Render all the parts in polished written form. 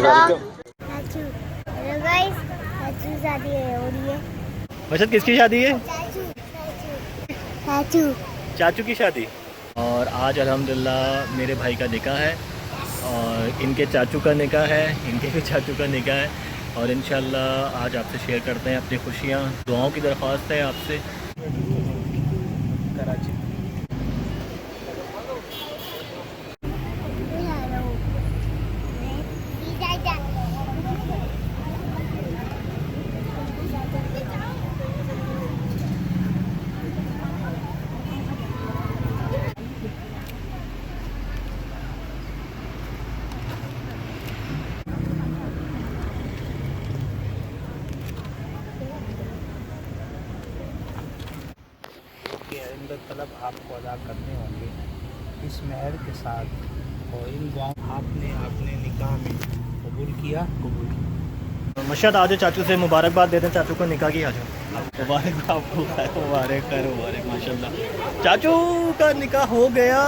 चाचू, hello guys, चाचू शादी है और ये मशद किसकी शादी है? चाचू चाचू चाचू की शादी। और आज अल्हम्दुलिल्लाह मेरे भाई का निकाह है और इनके चाचू का निकाह है, इनके भी चाचू का निकाह है। और इंशाल्लाह आज आपसे शेयर करते हैं अपनी खुशियाँ। दुआओं की दरख्वास्त है आपसे। कराची तलब आपको अदा करने होंगे इस मेहर के साथ और इन दुआओं आपने निकाह में कबूल किया। मशद आज चाचू से मुबारकबाद देते हैं। चाचू को निकाह की आज मुबारक आपको, मुबारक माशाल्लाह। चाचू का निकाह हो गया।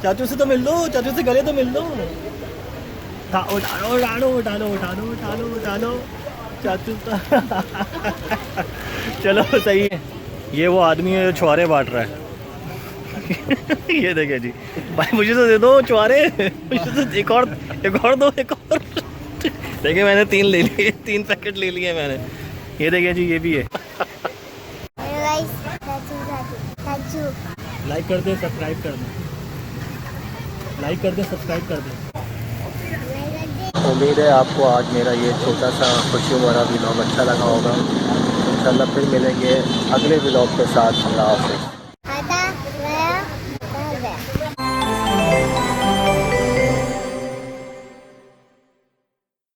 चाचू से तो मिल लो, चाचू से गले तो मिल लो। उठा लो चाचू का चलो सही है। ये वो आदमी है जो छुआरे बांट रहा है ये देखिए जी भाई, मुझे तो दे दो छुआरे, मुझे तो एक और दो। देखिए मैंने 3 ले लिए, 3 पैकेट ले लिए मैंने। ये देखिए जी, ये भी है। हेलो गाइस, चाचू लाइक कर दे, सब्सक्राइब कर दे, लाइक कर दे, सब्सक्राइब कर दे। उम्मीद है आपको आज मेरा ये छोटा सा खुशी भरा व्लॉग अच्छा लगा होगा। इंशाल्लाह फिर मिलेंगे अगले व्लॉग के साथ। अल्लाह हाफ़िज़।